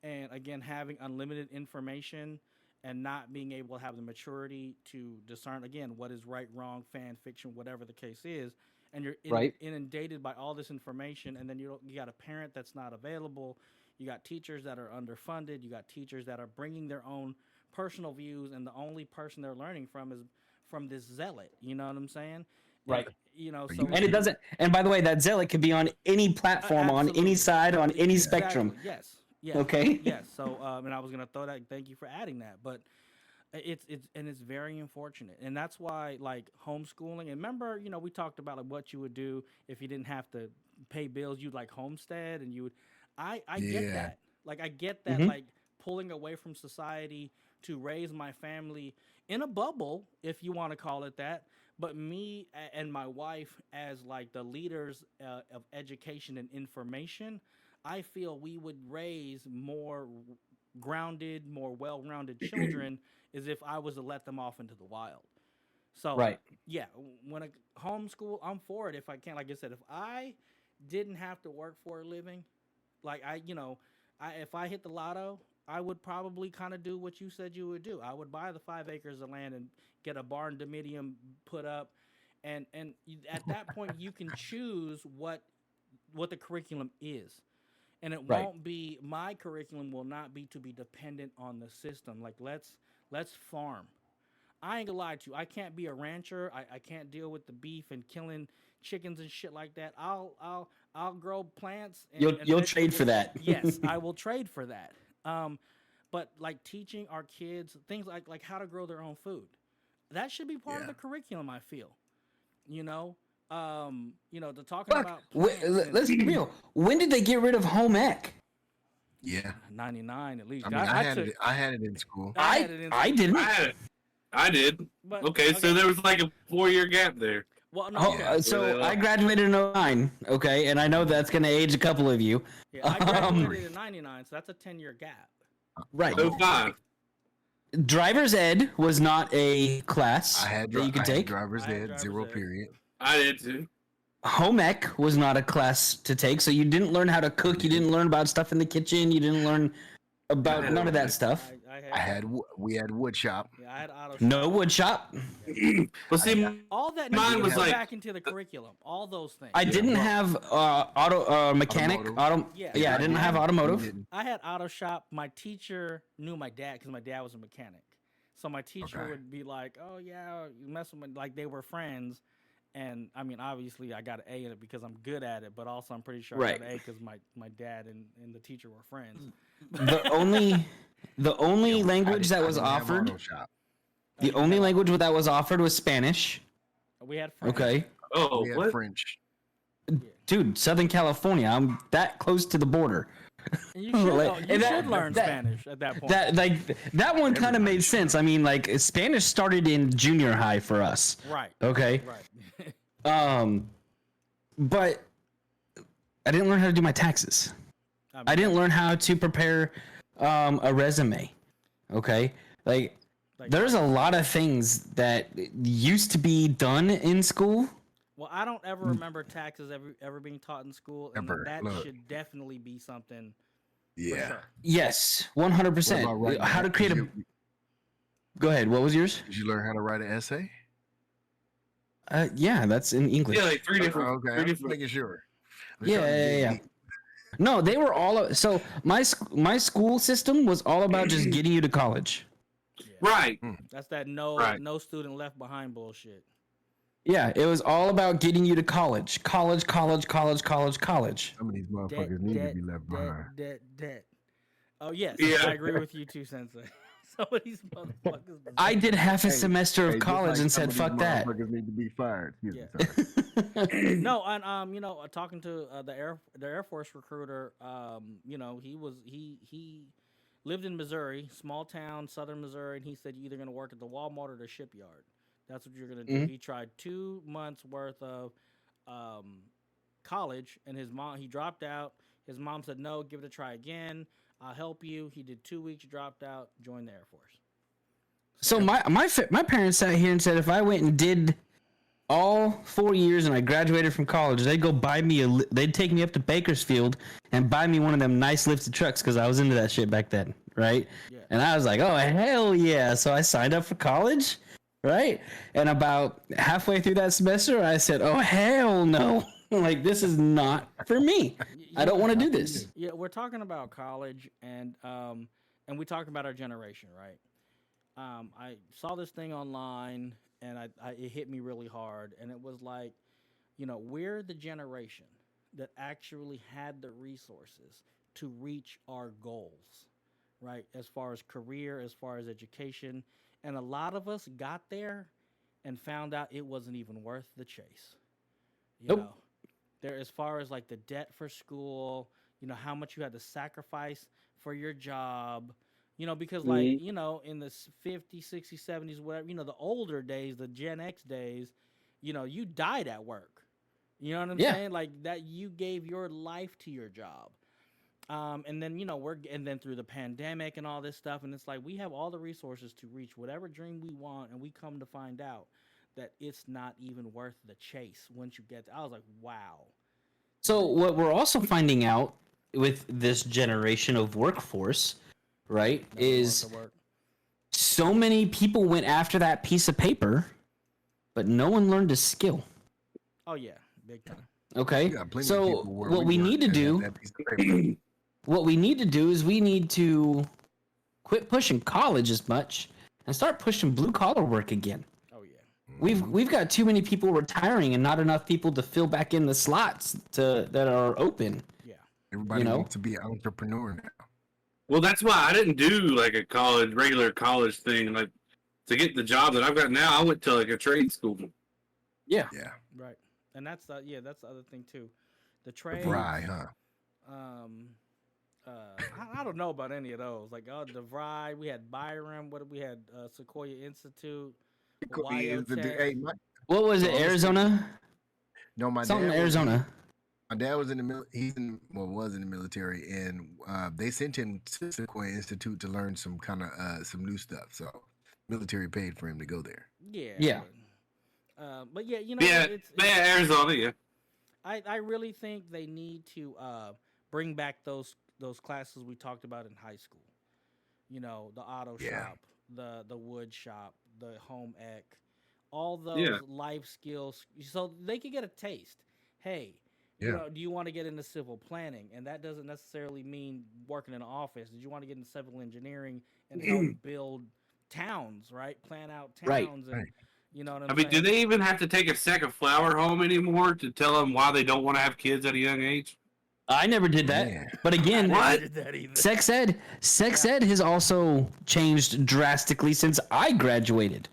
and again having unlimited information and not being able to have the maturity to discern again what is right, wrong, fan fiction, whatever the case is, and you're inundated by all this information, and then you got a parent that's not available, you got teachers that are underfunded, you got teachers that are bringing their own personal views, and the only person they're learning from is from this zealot. You know what I'm saying? Right. So and it doesn't. And by the way, that zealot could be on any platform, on any side, on any spectrum. Yes. Okay. Yes. So, and I was gonna throw that. Thank you for adding that. But it's very unfortunate, and that's why like homeschooling. And remember, we talked about like what you would do if you didn't have to pay bills. You'd like homestead, and you would. I get that. Like I get that. Like pulling away from society to raise my family in a bubble, if you want to call it that. But me and my wife, as like the leaders of education and information, I feel we would raise more grounded, more well-rounded children as if I was to let them off into the wild. So, yeah, when a homeschool, I'm for it if I can. Like I said, if I didn't have to work for a living, like if I hit the lotto, I would probably kind of do what you said you would do. I would buy the 5 acres of land and get a barn dominium put up, and at that point you can choose what the curriculum is, and it won't be my curriculum will not be to be dependent on the system. Like let's farm. I ain't gonna lie to you. I can't be a rancher. I can't deal with the beef and killing chickens and shit like that. I'll grow plants. And you'll trade for that. Yes, I will trade for that. But like teaching our kids things like how to grow their own food, that should be part of the curriculum. I feel, the talking about. Let's be real. When did they get rid of home ec? Yeah, 99 at least. I mean, I had it in school. I didn't. I did. But, okay, so there was like a 4-year gap there. Well, no, so I graduated in 09, okay, and I know that's going to age a couple of you. Yeah, I graduated in 99, so that's a 10-year gap. Right. 05. Driver's ed was not a class that you could take. Driver's ed, 0 period. I did too. Home ec was not a class to take, so you didn't learn how to cook. You didn't learn about stuff in the kitchen. You didn't learn about none of that stuff. We had wood shop. Yeah, I had auto shop. No wood shop. Well, see, all that mine was like back into the curriculum. All those things. I didn't have mechanic. Automotive. I didn't have automotive. I had auto shop. My teacher knew my dad because my dad was a mechanic. So my teacher would be like, "Oh yeah, you mess with me," like they were friends. And I mean, obviously, I got an A in it because I'm good at it, but also I'm pretty sure I got an A because my dad and the teacher were friends. The only language that was offered. The only language that was offered was Spanish. We had French. Okay. Oh, We had what? French. Dude, Southern California. I'm that close to the border. And you should learn Spanish at that point. That one kind of made sense. I mean, like Spanish started in junior high for us. Right. Okay. Right. But I didn't learn how to do my taxes. I didn't learn how to prepare a resume. Okay. Like there's a lot of things that used to be done in school. Well, I don't ever remember taxes ever being taught in school, and that should definitely be something. Yeah. Sure. Yes, 100%. How to create a. Go ahead. What was yours? Did you learn how to write an essay? Yeah, that's in English. Yeah, like 3 different. Okay, Three I'm different. making sure. Yeah. No, they were all. So my school system was all about just getting you to college. Right. That's that no student left behind bullshit. Yeah, it was all about getting you to college. College, college, college, college, college. Some of these Debt, motherfuckers need to debt, be left debt, behind. debt. Oh yes, Yeah. I agree with you too, Sensei. Some of these motherfuckers. I did half a Hey, semester of just college like and some said, of these fuck that. motherfuckers need to be fired. Excuse Yeah. me, sorry. No, and talking to the Air Force recruiter, he lived in Missouri, small town, southern Missouri, and he said you're either gonna work at the Walmart or the shipyard. That's what you're gonna do. He tried 2 months worth of college, and he dropped out. His mom said no, give it a try again. I'll help you. He did 2 weeks, dropped out, joined the Air Force. So my parents sat here and said if I went and did all 4 years and I graduated from college, they'd go buy me they'd take me up to Bakersfield and buy me one of them nice lifted trucks because I was into that shit back then, right? Yeah. And I was like, oh hell yeah! So I signed up for college, right? And about halfway through that semester, I said, oh hell no! Like this is not for me. I don't want to do this. Yeah, we're talking about college, and we talking about our generation, right? I saw this thing online, and it hit me really hard, and it was like, we're the generation that actually had the resources to reach our goals, right? As far as career, as far as education, and a lot of us got there and found out it wasn't even worth the chase. Nope. There, as far as like the debt for school, how much you had to sacrifice for your job, because like, in the 50s, 60s, 70s, whatever, the older days, the Gen X days, you died at work. You know what I'm saying? Like that you gave your life to your job. And then, and then through the pandemic and all this stuff. And it's like, we have all the resources to reach whatever dream we want. And we come to find out that it's not even worth the chase once you get there. I was like, wow. So what we're also finding out with this generation of workforce, right, is so many people went after that piece of paper, but no one learned a skill. Oh yeah, big time. Okay, so what we need to do, what we need to do is we need to quit pushing college as much and start pushing blue collar work again. Oh yeah. We've got too many people retiring and not enough people to fill back in the slots that are open. Yeah. Everybody wants to be an entrepreneur now. Well, that's why I didn't do like a regular college thing. Like to get the job that I've got now, I went to like a trade school. Yeah. Yeah. Right. And that's the other thing too. The trade. DeVry, huh? I don't know about any of those. Like DeVry, we had Byram. What we had? Sequoia Institute. Hey, What was it? Arizona? No, my something dad in Arizona. My dad was in the was in the military, and they sent him to Sequoia Institute to learn some kind of some new stuff. So, military paid for him to go there. Yeah. Yeah. But yeah, it's Arizona. Yeah. I really think they need to bring back those classes we talked about in high school. The auto shop, the wood shop, the home ec, all those life skills, so they could get a taste. Hey, do you want to get into civil planning? And that doesn't necessarily mean working in an office. Did you want to get into civil engineering and help build towns, right? Plan out towns, and you know what I'm saying? Do they even have to take a second flower home anymore to tell them why they don't want to have kids at a young age? I never did that. Yeah. But again, sex ed has also changed drastically since I graduated.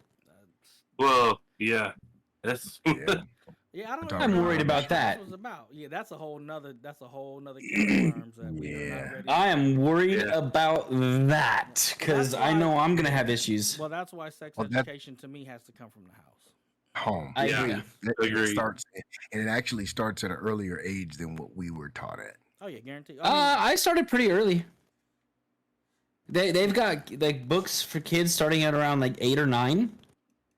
Well, yeah. That's Yeah, I'm worried about that. Was about. Yeah, that's a whole nother can of worms that we are not ready. I am worried about that because I know I'm gonna have issues. Well, that's why sex education to me has to come from the house. Home. I agree. It starts, and it actually starts at an earlier age than what we were taught at. Oh yeah, guaranteed. I started pretty early. They've got like books for kids starting at around like 8 or 9,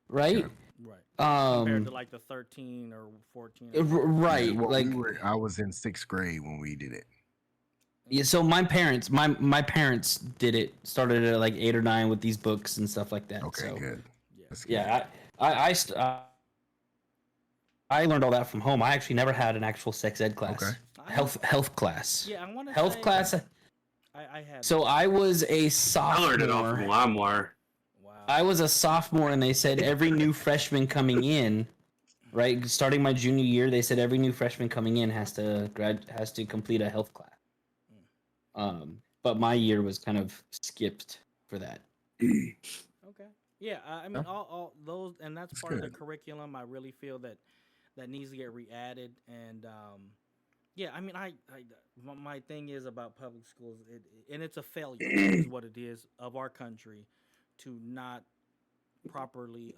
right? Yeah. Right. Compared to like the 13 or 14. Right. Well, like I was in 6th grade when we did it. Yeah. So my parents did it. Started at like 8 or 9 with these books and stuff like that. Okay, so, good. Yeah. I learned all that from home. I actually never had an actual sex ed class. Okay. Health class. Yeah, I want to health class. I had. So I was a sophomore. I learned it off of LimeWire. Wow. I was a sophomore, and they said every new freshman coming in right? Starting my junior year, they said every new freshman coming in has to complete a health class. But my year was kind of skipped for that. Okay. Yeah, I mean, Huh? all those, and that's That's part of the good. curriculum. I really feel that needs to get re-added, and yeah, I mean, my thing is about public schools, and it's a failure, is what it is of our country, to not properly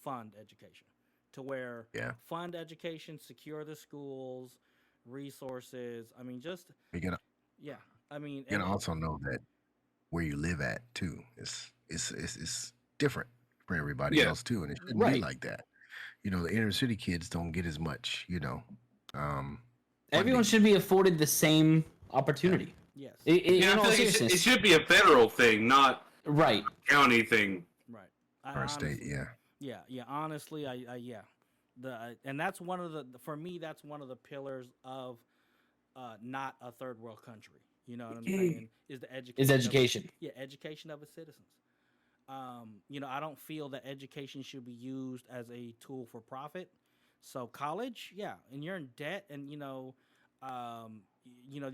fund education, to where Yeah. fund education, secure the schools, resources. I mean, just You gotta yeah. I mean, you gotta also know that where you live at too is different for everybody Yeah. else too, and it shouldn't be Right. like that. The inner city kids don't get as much, Everyone funding. should be afforded the same Yeah. opportunity. yes, In Yeah, I all feel like it seriousness. should be a federal thing, not Right. county thing. right. I Our state, honestly, yeah. Honestly, yeah. And that's one of the for me. That's one of the pillars of not a third world country. You know what I'm saying? Is the education Is education. education of its citizens. I don't feel that education should be used as a tool for profit. So college, yeah, and you're in debt, and you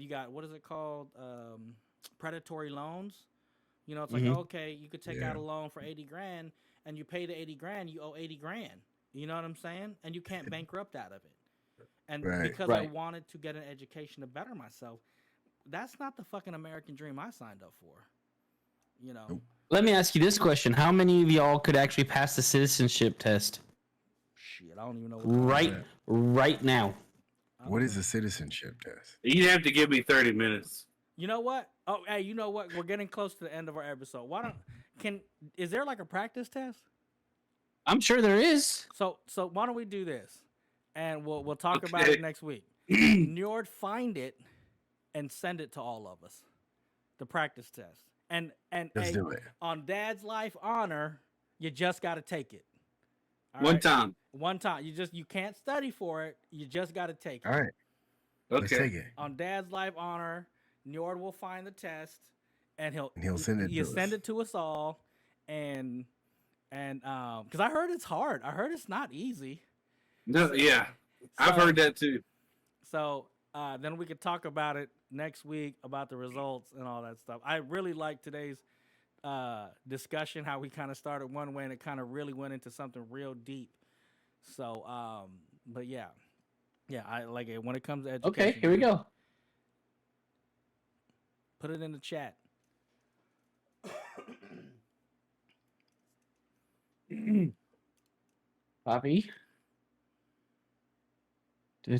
got, what is it called? Predatory loans. It's like, Mhm. okay, you could take Yeah. out a loan for 80 grand, and you pay the 80 grand, you owe 80 grand. You know what I'm saying? And you can't bankrupt out of it. And Right. because I Right. wanted to get an education to better myself, that's not the fucking American dream I signed up for. Nope. Let me ask you this question: how many of y'all could actually pass the citizenship test Shit, I don't even know what time right it is. right now? I What don't is know. a citizenship test? You'd have to give me 30 minutes. You know what? Oh, hey, you know what? We're getting close to the end of our episode. Is there like a practice test? I'm sure there is. So why don't we do this, and we'll talk about Okay. it next week. Njord, find it and send it to all of us, the practice test. And Let's hey, do it. on Dad's life honor, you just got to take it. All One right? time. One time. You can't study for it. You just got to take it. All right. Let's Okay. take it. On Dad's life honor, Njord will find the test, and he'll send it to us. send it to us all, and because I heard it's hard. I heard it's not easy. No, yeah. I've So- heard that too. So then we could talk about it next week, about the results and all that stuff. I really like today's discussion, how we kind of started one way and it kind of really went into something real deep. So, but yeah, I like it when it comes to education. Okay, here we go. Put it in the chat. Copy. So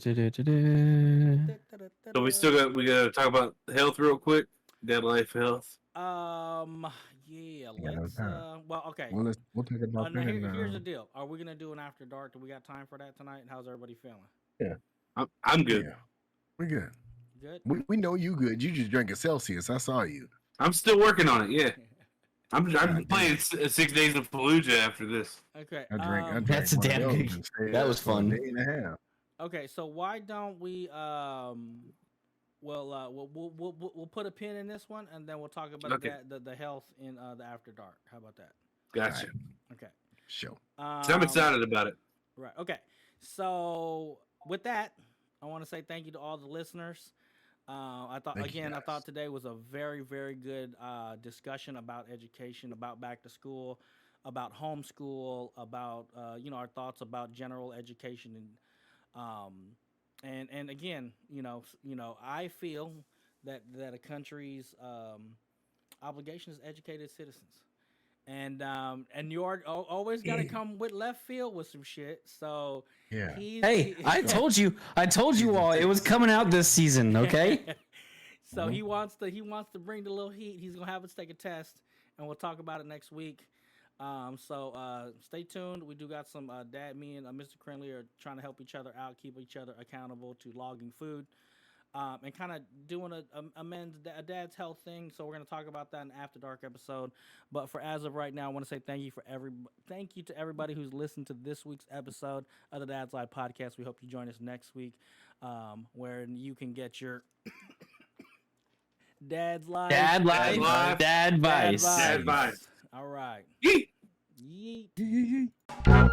we gotta talk about health real quick. Dead life health. Yeah, Yeah, no let's. time. Well, okay. Well, we'll talk about Now that. And, here's the deal. Are we gonna do an after dark? Do we got time for that tonight? How's everybody feeling? I'm good. Yeah, we're good. Good. We know you good. You just drank a Celsius. I saw you. I'm still working on it. Yeah. I'm God playing damn. 6 days of Fallujah after this. Okay. I drank. That's a one of damn those good- and stayed that up was for a fun. day and a half. Okay, so why don't we we'll put a pin in this one and then we'll talk about Okay. the health in the after dark. How about that? Gotcha. Okay. Show. So I'm excited about it. Right. Okay. So with that, I want to say thank you to all the listeners. I thought Thank you, I guys. thought today was a very, very good discussion about education, about back to school, about homeschool, about our thoughts about general education, and again, I feel that a country's obligation is to educate its citizens. And Njord always got to come with left field with some shit. So Yeah. Hey, I told you all it was coming out this season. Okay. So he wants to bring the little heat. He's gonna have us take a test, and we'll talk about it next week. So stay tuned. We do got some me and Mr. Krinlee are trying to help each other out, keep each other accountable to logging food. And kind of doing a dad's health thing. So we're going to talk about that in After Dark episode. But for as of right now, I want to say thank you to everybody who's listened to this week's episode of the Dad's Live podcast. We hope you join us next week, where you can get your Dad's Live. Dad life, life, dad vice. Dad vice. All right. Yeet. Yeet. Yee, yee, yee.